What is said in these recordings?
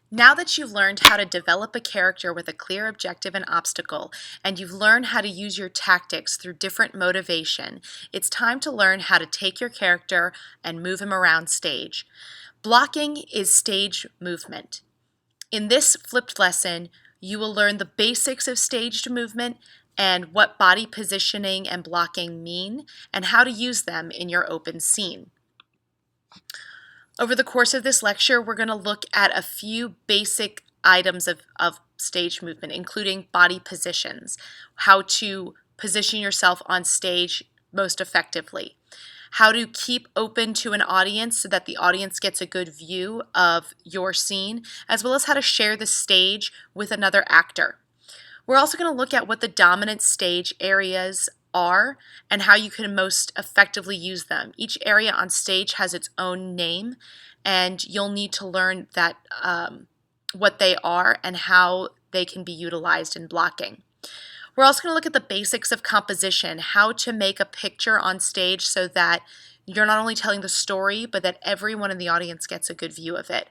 Now that you've learned how to develop a character with a clear objective and obstacle, and you've learned how to use your tactics through different motivation, it's time to learn how to take your character and move him around stage. Blocking is stage movement. In this flipped lesson, you will learn the basics of staged movement and what body positioning and blocking mean, and how to use them in your open scene. Over the course of this lecture, we're going to look at a few basic items of stage movement, including body positions, how to position yourself on stage most effectively, how to keep open to an audience so that the audience gets a good view of your scene, as well as how to share the stage with another actor. We're also going to look at what the dominant stage areas are and how you can most effectively use them. Each area on stage has its own name, and you'll need to learn that what they are and how they can be utilized in blocking. We're also going to look at the basics of composition, how to make a picture on stage so that you're not only telling the story, but that everyone in the audience gets a good view of it.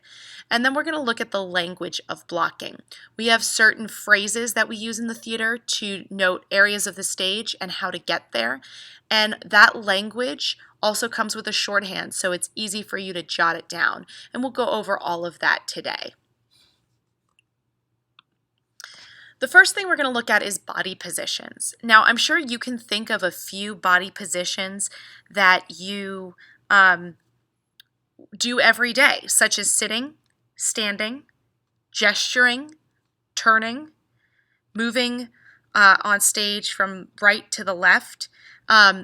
And then we're going to look at the language of blocking. We have certain phrases that we use in the theater to note areas of the stage and how to get there. And that language also comes with a shorthand, so it's easy for you to jot it down. And we'll go over all of that today. The first thing we're going to look at is body positions. Now, I'm sure you can think of a few body positions that you do every day, such as sitting, standing, gesturing, turning, moving on stage from right to the left,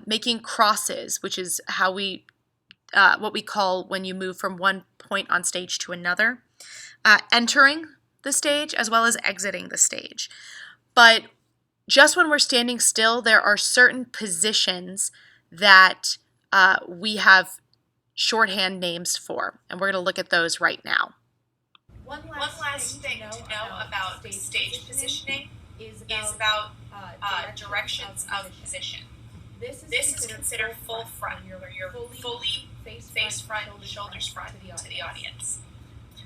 making crosses, which is how what we call when you move from one point on stage to another, entering the stage as well as exiting the stage. But just when we're standing still, there are certain positions that we have shorthand names for, and we're going to look at those right now. One last thing to know about stage positioning is about directions of position. This is considered full front, where you're fully face front, shoulders front to the audience.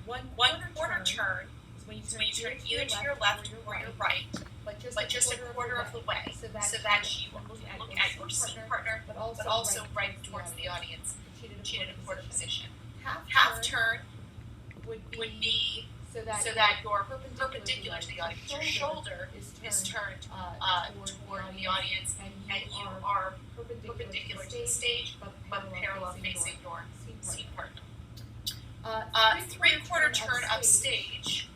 One quarter turn is when you turn either to your left or your right, but just a quarter of the way, so that you look at your scene partner, but also right towards the audience, cheated in quarter position. Half turn would be so that you're perpendicular to the audience. Your shoulder is turned toward the audience, and you are perpendicular to the stage, but parallel facing your scene partner. Three-quarter turn of stage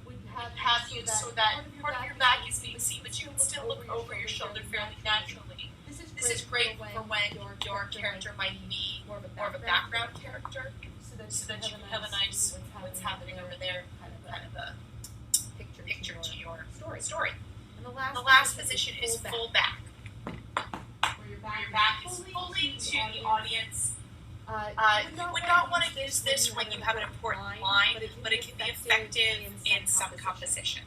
would have you so that part of your back is being seen, but you can still look over your shoulder fairly naturally. This is great for when your character might be more of a background character, so that you can have a nice what's happening over there, kind of a picture to your story. And the last position is full back, where your back is fully to the audience. You would not want to use this when you have an important line, but it can be effective in some composition.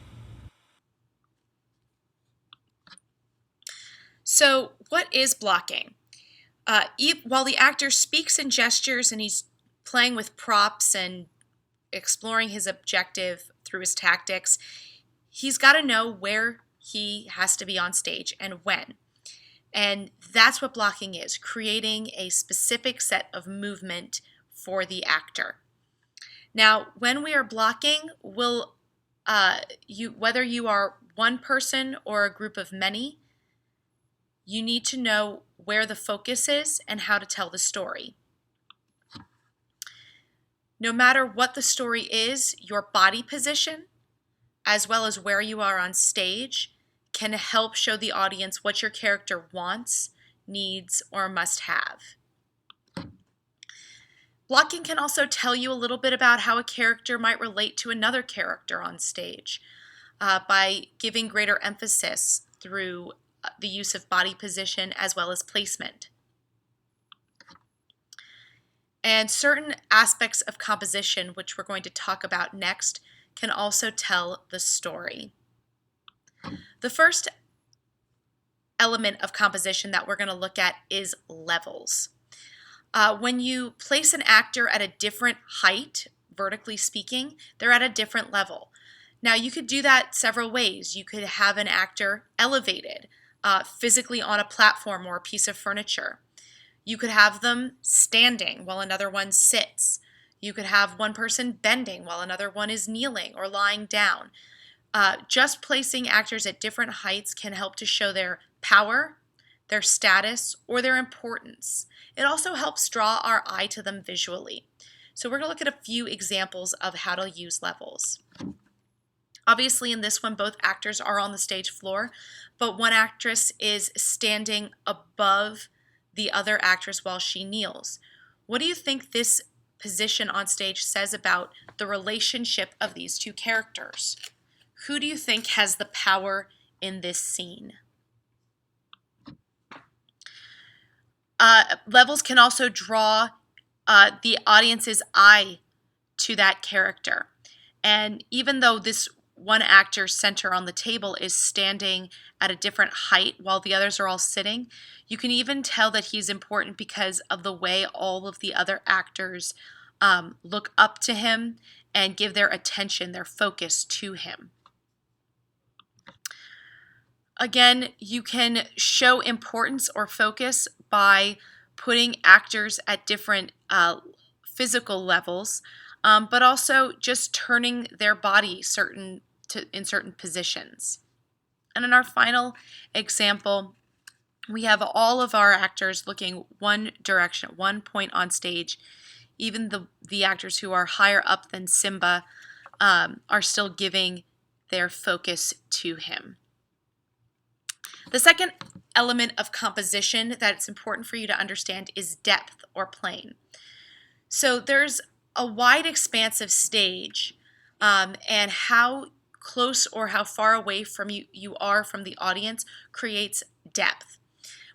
So, what is blocking? While the actor speaks and gestures and he's playing with props and exploring his objective through his tactics, he's got to know where he has to be on stage and when. And that's what blocking is, creating a specific set of movement for the actor. Now, when we are blocking, whether you are one person or a group of many, you need to know where the focus is and how to tell the story. No matter what the story is, your body position, as well as where you are on stage, can help show the audience what your character wants, needs, or must have. Blocking can also tell you a little bit about how a character might relate to another character on stage by giving greater emphasis through the use of body position as well as placement. And certain aspects of composition, which we're going to talk about next, can also tell the story. The first element of composition that we're going to look at is levels. When you place an actor at a different height vertically speaking, they're at a different level. Now, you could do that several ways. You could have an actor elevated physically on a platform or a piece of furniture. You could have them standing while another one sits. You could have one person bending while another one is kneeling or lying down. Just placing actors at different heights can help to show their power, their status, or their importance. It also helps draw our eye to them visually. So we're going to look at a few examples of how to use levels. Obviously, in this one, both actors are on the stage floor, but one actress is standing above the other actress while she kneels. What do you think this position on stage says about the relationship of these two characters? Who do you think has the power in this scene? Levels can also draw the audience's eye to that character. And even though this one actor's center on the table is standing at a different height while the others are all sitting, you can even tell that he's important because of the way all of the other actors look up to him and give their attention, their focus to him. Again, you can show importance or focus by putting actors at different physical levels, but also just turning their body in certain positions. And in our final example, we have all of our actors looking one direction, at one point on stage. Even the actors who are higher up than Simba are still giving their focus to him. The second element of composition that it's important for you to understand is depth or plane. So there's a wide expanse of stage, and how close or how far away from you are from the audience creates depth.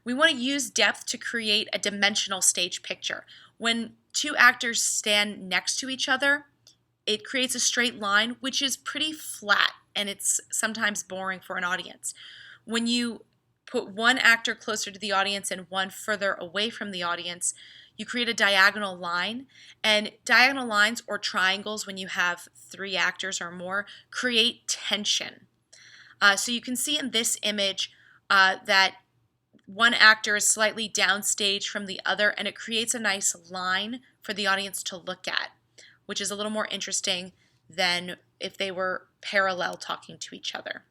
We want to use depth to create a dimensional stage picture. When two actors stand next to each other, it creates a straight line, which is pretty flat, and it's sometimes boring for an audience. When you put one actor closer to the audience and one further away from the audience, you create a diagonal line. And diagonal lines or triangles, when you have three actors or more, create tension. So you can see in this image that one actor is slightly downstage from the other, and it creates a nice line for the audience to look at, which is a little more interesting than if they were parallel talking to each other.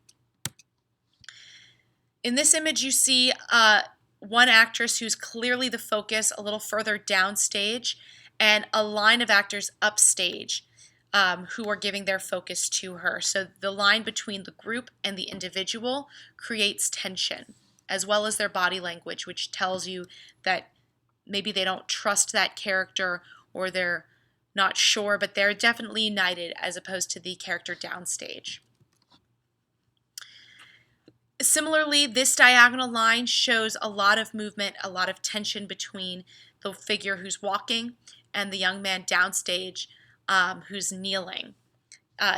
In this image, you see one actress who's clearly the focus a little further downstage, and a line of actors upstage who are giving their focus to her. So the line between the group and the individual creates tension, as well as their body language, which tells you that maybe they don't trust that character or they're not sure, but they're definitely united as opposed to the character downstage. Similarly, this diagonal line shows a lot of movement, a lot of tension between the figure who's walking and the young man downstage who's kneeling.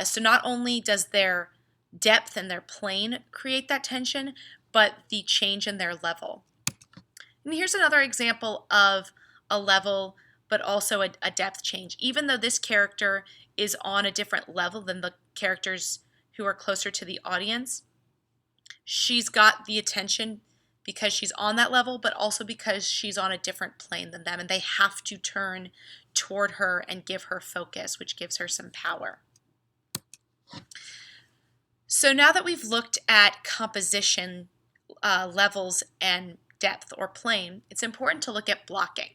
So not only does their depth and their plane create that tension, but the change in their level. And here's another example of a level, but also a depth change. Even though this character is on a different level than the characters who are closer to the audience, she's got the attention because she's on that level, but also because she's on a different plane than them, and they have to turn toward her and give her focus, which gives her some power. So now that we've looked at composition, levels, and depth or plane, it's important to look at blocking.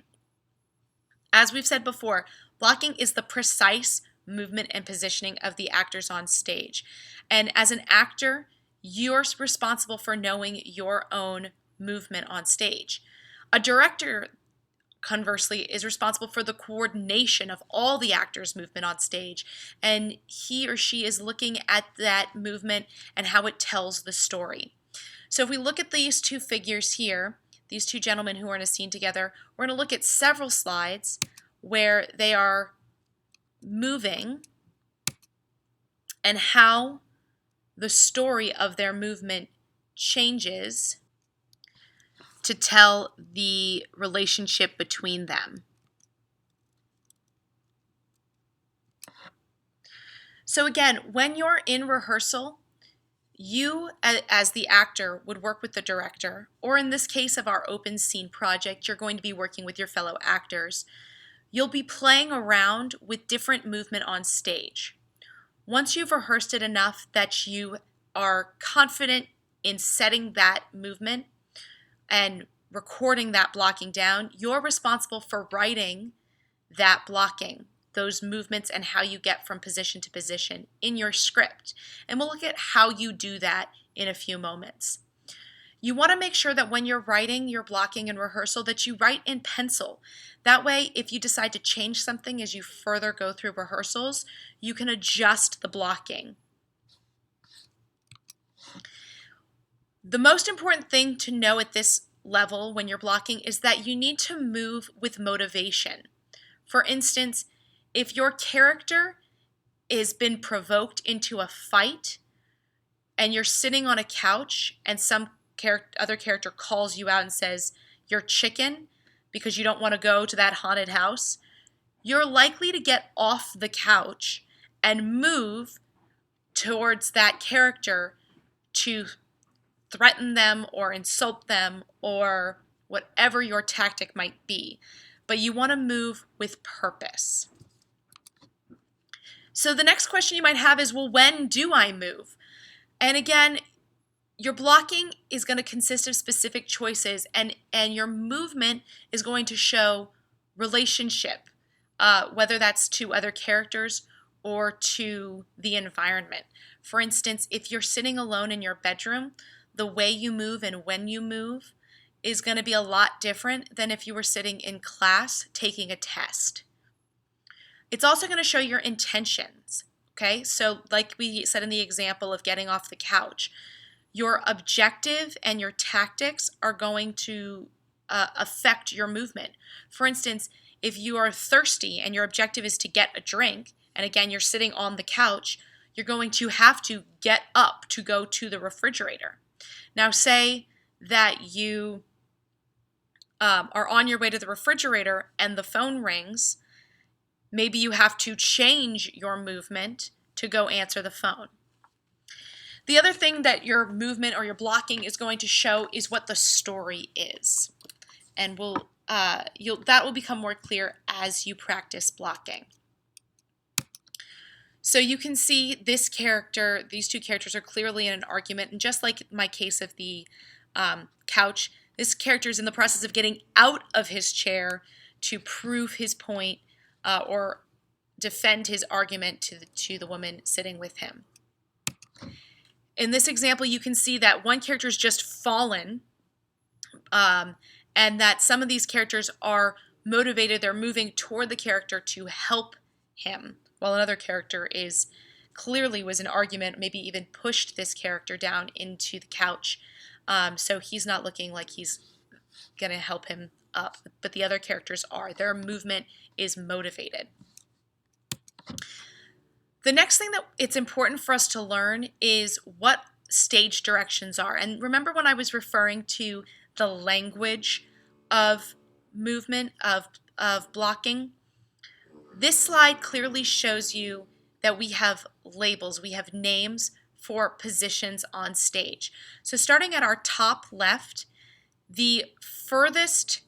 As we've said before, blocking is the precise movement and positioning of the actors on stage. And as an actor, you're responsible for knowing your own movement on stage. A director, conversely, is responsible for the coordination of all the actors' movement on stage, and he or she is looking at that movement and how it tells the story. So if we look at these two figures here, these two gentlemen who are in a scene together, we're going to look at several slides where they are moving and how the story of their movement changes to tell the relationship between them. So again, when you're in rehearsal, you, as the actor, would work with the director, or in this case of our open scene project, you're going to be working with your fellow actors. You'll be playing around with different movement on stage. Once you've rehearsed it enough that you are confident in setting that movement and recording that blocking down, you're responsible for writing that blocking, those movements, and how you get from position to position in your script. And we'll look at how you do that in a few moments. You want to make sure that when you're writing your blocking and rehearsal that you write in pencil. That way, if you decide to change something as you further go through rehearsals, you can adjust the blocking. The most important thing to know at this level when you're blocking is that you need to move with motivation. For instance, if your character has been provoked into a fight and you're sitting on a couch and some other character calls you out and says, "You're chicken," because you don't want to go to that haunted house, you're likely to get off the couch and move towards that character to threaten them or insult them or whatever your tactic might be. But you want to move with purpose. So the next question you might have is, well, when do I move? And again, your blocking is going to consist of specific choices, and your movement is going to show relationship, whether that's to other characters or to the environment. For instance, if you're sitting alone in your bedroom, the way you move and when you move is going to be a lot different than if you were sitting in class taking a test. It's also going to show your intentions, okay? So like we said in the example of getting off the couch, your objective and your tactics are going to affect your movement. For instance, if you are thirsty and your objective is to get a drink, and again, you're sitting on the couch, you're going to have to get up to go to the refrigerator. Now, say that you are on your way to the refrigerator and the phone rings. Maybe you have to change your movement to go answer the phone. The other thing that your movement or your blocking is going to show is what the story is. And that will become more clear as you practice blocking. So you can see these two characters are clearly in an argument. And just like my case of the couch, this character is in the process of getting out of his chair to prove his point or defend his argument to the woman sitting with him. In this example, you can see that one character is just fallen, and that some of these characters are motivated. They're moving toward the character to help him, while another character clearly was in argument, maybe even pushed this character down into the couch. So he's not looking like he's going to help him up, but the other characters are. Their movement is motivated. The next thing that it's important for us to learn is what stage directions are. And remember when I was referring to the language of movement, of blocking? This slide clearly shows you that we have labels, we have names for positions on stage. So starting at our top left, the furthest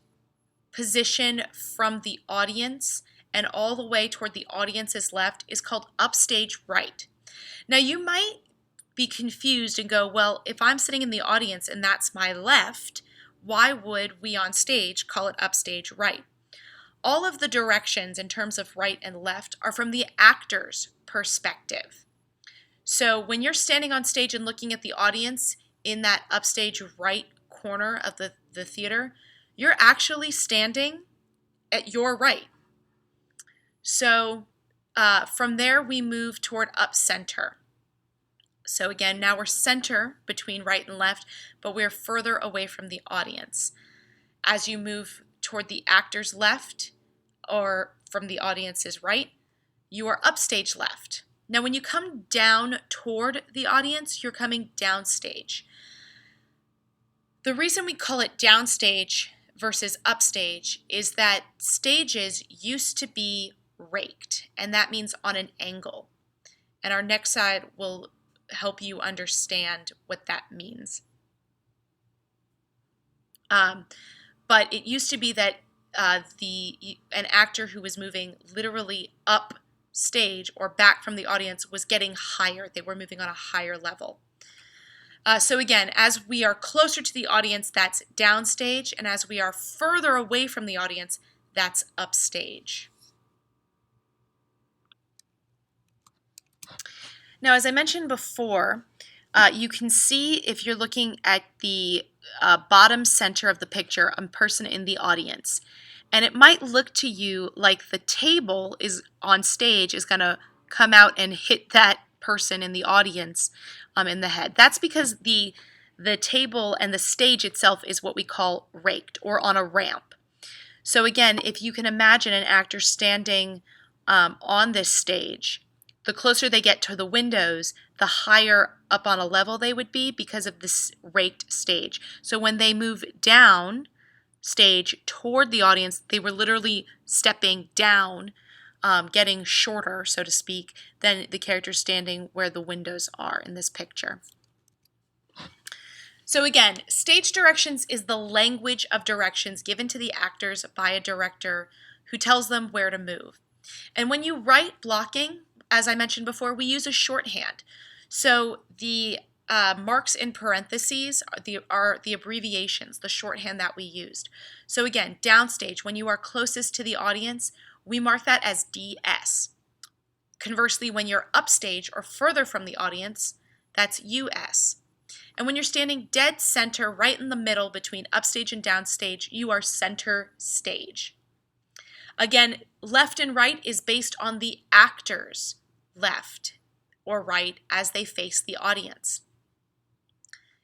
position from the audience and all the way toward the audience's left is called upstage right. Now you might be confused and go, well, if I'm sitting in the audience and that's my left, why would we on stage call it upstage right? All of the directions in terms of right and left are from the actor's perspective. So when you're standing on stage and looking at the audience in that upstage right corner of the theater, you're actually standing at your right. So from there we move toward up center. So again, now we're center between right and left, but we're further away from the audience. As you move toward the actor's left or from the audience's right, you are upstage left. Now when you come down toward the audience, you're coming downstage. The reason we call it downstage versus upstage is that stages used to be raked, and that means on an angle. And our next slide will help you understand what that means. But it used to be that an actor who was moving literally up stage or back from the audience was getting higher. They were moving on a higher level. So again, as we are closer to the audience, that's downstage, and as we are further away from the audience, that's upstage. Now, as I mentioned before, you can see if you're looking at the bottom center of the picture, a person in the audience. And it might look to you like the table is on stage is going to come out and hit that person in the audience in the head. That's because the table and the stage itself is what we call raked or on a ramp. So again, if you can imagine an actor standing on this stage, the closer they get to the windows, the higher up on a level they would be because of this raked stage. So when they move down stage toward the audience, they were literally stepping down, getting shorter, so to speak, than the character standing where the windows are in this picture. So again, stage directions is the language of directions given to the actors by a director who tells them where to move. And when you write blocking, as I mentioned before, we use a shorthand. So the marks in parentheses are the abbreviations, the shorthand that we used. So again, downstage, when you are closest to the audience, we mark that as DS. Conversely, when you're upstage or further from the audience, that's US. And when you're standing dead center, right in the middle between upstage and downstage, you are center stage. Again, left and right is based on the actor's left or right as they face the audience.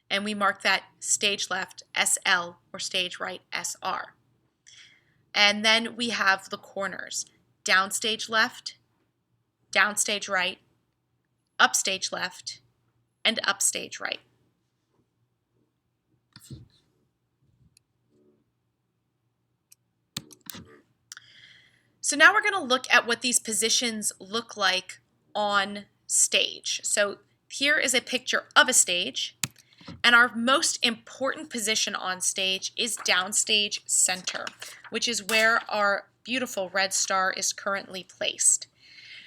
And we mark that stage left SL or stage right SR. And then we have the corners, downstage left, downstage right, upstage left, and upstage right. So now we're going to look at what these positions look like on stage. So here is a picture of a stage, and our most important position on stage is downstage center, which is where our beautiful red star is currently placed.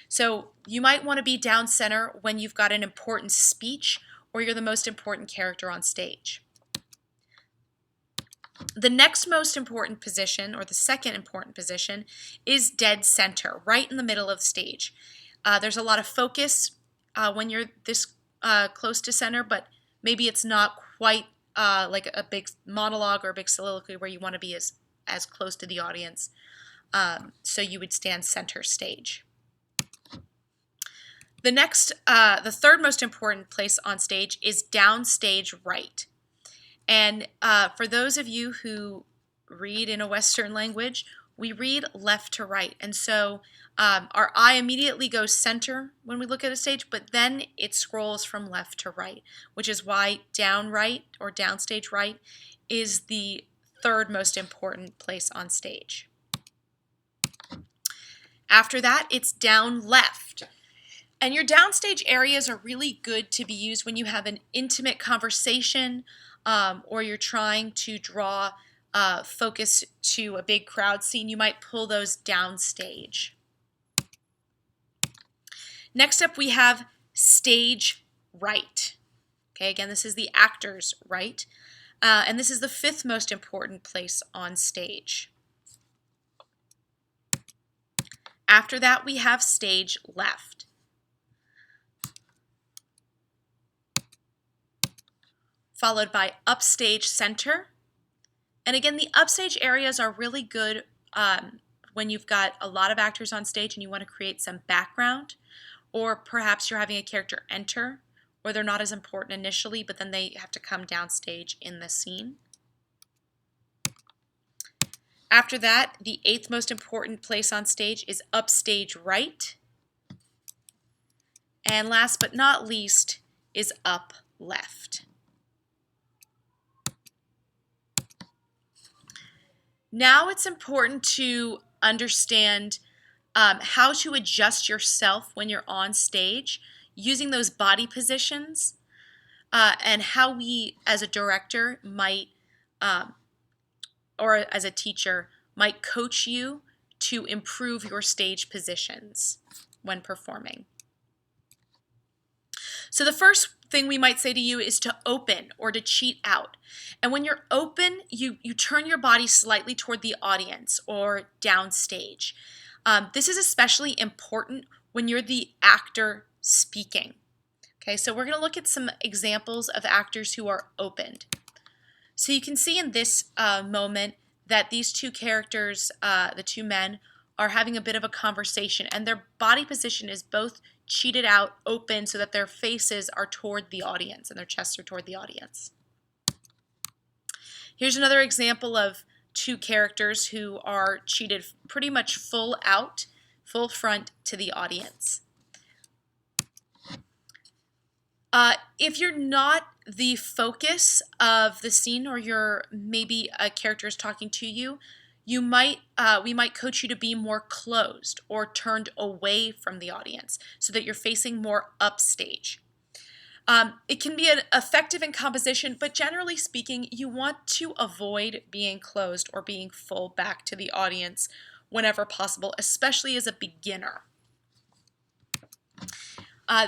So you might want to be down center when you've got an important speech or you're the most important character on stage. The next most important position, or the second important position, is dead center, right in the middle of the stage. There's a lot of focus when you're this close to center, but maybe it's not quite like a big monologue or a big soliloquy where you want to be as close to the audience. So you would stand center stage. The third most important place on stage is downstage right. And for those of you who read in a Western language, we read left to right. And so our eye immediately goes center when we look at a stage, but then it scrolls from left to right, which is why down right or downstage right is the third most important place on stage. After that, it's down left. And your downstage areas are really good to be used when you have an intimate conversation, or you're trying to draw focus to a big crowd scene. You might pull those downstage. Next up, we have stage right. Okay, again, this is the actor's right, and this is the fifth most important place on stage. After that, we have stage left. Followed by upstage center. And again, the upstage areas are really good when you've got a lot of actors on stage and you want to create some background, or perhaps you're having a character enter, or they're not as important initially, but then they have to come down stage in the scene. After that, the eighth most important place on stage is upstage right. And last but not least is up left. Now it's important to understand how to adjust yourself when you're on stage. using those body positions and how we, as a director, might, or as a teacher, might coach you to improve your stage positions when performing. So the first thing we might say to you is to open or to cheat out. And when you're open, you turn your body slightly toward the audience or downstage. This is especially important when you're the actor speaking. Okay, so we're going to look at some examples of actors who are opened. So you can see in this moment that these two characters, the two men, are having a bit of a conversation, and their body position is both cheated out, open, so that their faces are toward the audience and their chests are toward the audience. Here's another example of two characters who are cheated pretty much full out, full front to the audience. If you're not the focus of the scene, or maybe a character is talking to you, we might coach you to be more closed or turned away from the audience so that you're facing more upstage. It can be effective in composition, but generally speaking, you want to avoid being closed or being full back to the audience whenever possible, especially as a beginner.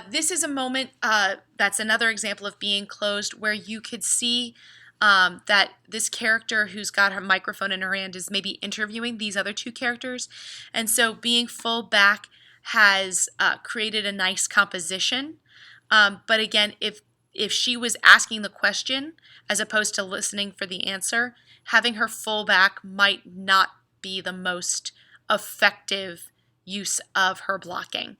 This is a moment that's another example of being closed, where you could see that this character who's got her microphone in her hand is maybe interviewing these other two characters. And so being full back has created a nice composition. But again, if she was asking the question as opposed to listening for the answer, having her full back might not be the most effective use of her blocking.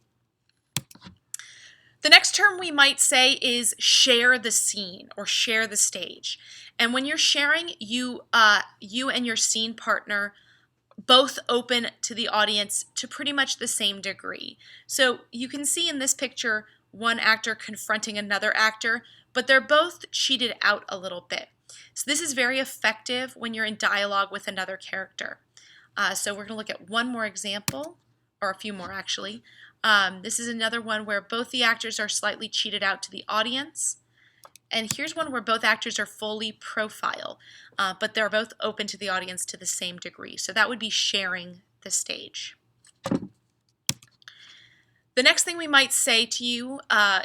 The next term we might say is share the scene or share the stage. And when you're sharing, you and your scene partner both open to the audience to pretty much the same degree. So you can see in this picture one actor confronting another actor, but they're both cheated out a little bit. So this is very effective when you're in dialogue with another character. So we're going to look at one more example, or a few more actually. This is another one where both the actors are slightly cheated out to the audience. And here's one where both actors are fully profile, but they're both open to the audience to the same degree. So that would be sharing the stage. The next thing we might say to you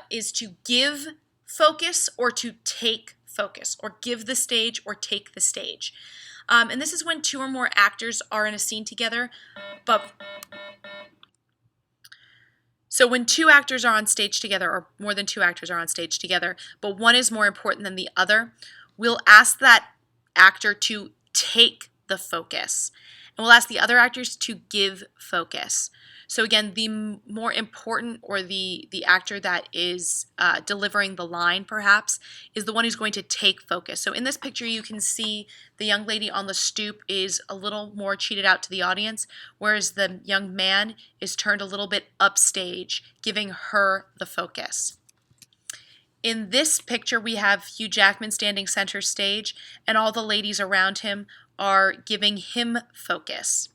is to give focus or to take focus, or give the stage or take the stage. And this is when two or more actors are in a scene together, so when two actors are on stage together, or more than two actors are on stage together, but one is more important than the other, we'll ask that actor to take the focus. And we'll ask the other actors to give focus. So again, the more important, or the actor that is delivering the line perhaps, is the one who's going to take focus. So in this picture you can see the young lady on the stoop is a little more cheated out to the audience, whereas the young man is turned a little bit upstage, giving her the focus. In this picture we have Hugh Jackman standing center stage, and all the ladies around him are giving him focus.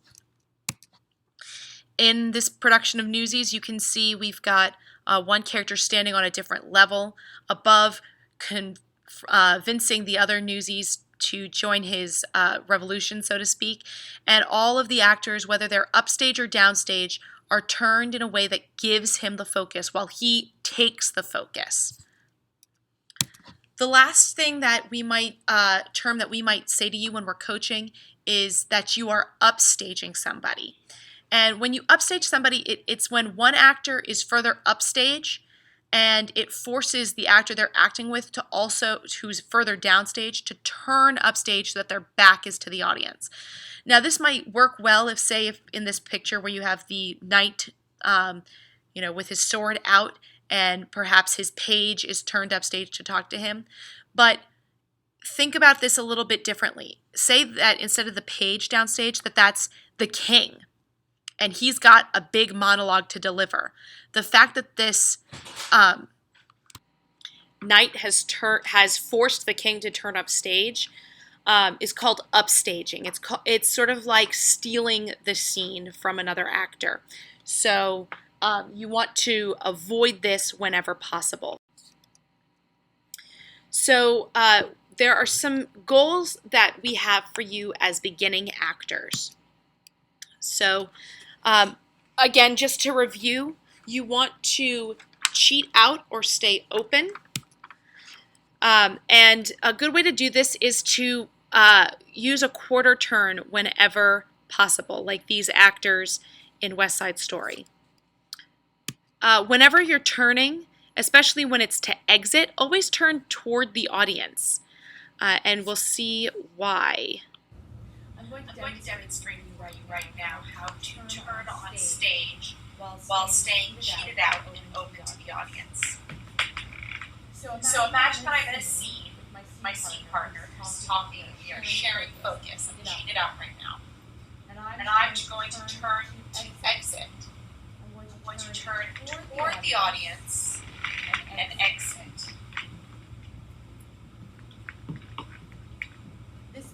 In this production of Newsies, you can see we've got one character standing on a different level above, convincing the other Newsies to join his revolution, so to speak. And all of the actors, whether they're upstage or downstage, are turned in a way that gives him the focus while he takes the focus. The last thing that we might term that we might say to you when we're coaching is that you are upstaging somebody. And when you upstage somebody, it's when one actor is further upstage, and it forces the actor they're acting with to also, who's further downstage, to turn upstage so that their back is to the audience. Now this might work well if in this picture where you have the knight, with his sword out, and perhaps his page is turned upstage to talk to him. But think about this a little bit differently. Say that instead of the page downstage, that's the king, and he's got a big monologue to deliver. The fact that this knight has forced the king to turn upstage is called upstaging. It's sort of like stealing the scene from another actor. So You want to avoid this whenever possible. So there are some goals that we have for you as beginning actors. So again, just to review, you want to cheat out or stay open. And a good way to do this is to use a quarter turn whenever possible, like these actors in West Side Story. Whenever you're turning, especially when it's to exit, always turn toward the audience, and we'll see why. I'm going to demonstrate you right now how to turn on stage while staying cheated out and open to the audience. So imagine that I'm in a scene with my scene partner who's talking, and we are sharing focus. I'm cheated out right now. And I'm going to turn to exit. I'm going to turn toward the audience and exit.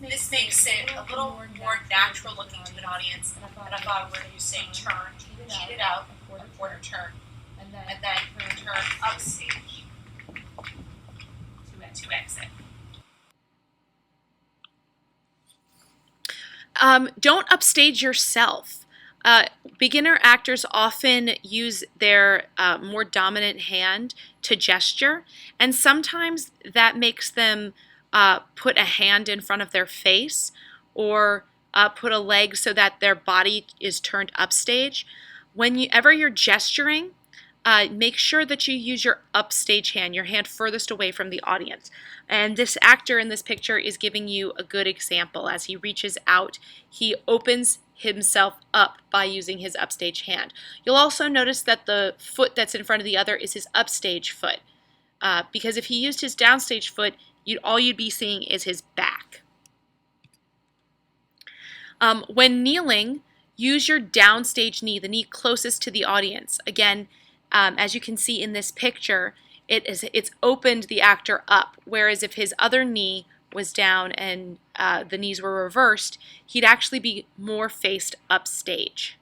This makes it a little more natural looking to an audience, and I thought we're using turn, cheated out, a quarter turn, and then turn upstage to exit. Don't upstage yourself. Beginner actors often use their more dominant hand to gesture, and sometimes that makes them put a hand in front of their face or put a leg so that their body is turned upstage. Whenever you're gesturing, make sure that you use your upstage hand, your hand furthest away from the audience. And this actor in this picture is giving you a good example. As he reaches out, he opens himself up by using his upstage hand. You'll also notice that the foot that's in front of the other is his upstage foot, because if he used his downstage foot, all you'd be seeing is his back. When kneeling, use your downstage knee, the knee closest to the audience. Again, as you can see in this picture, it's opened the actor up, whereas if his other knee was down and the knees were reversed, he'd actually be more faced upstage.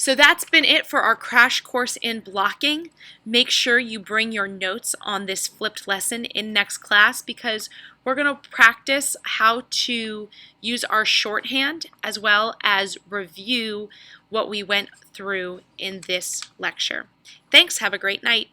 So that's been it for our crash course in blocking. Make sure you bring your notes on this flipped lesson in next class, because we're going to practice how to use our shorthand as well as review what we went through in this lecture. Thanks. Have a great night.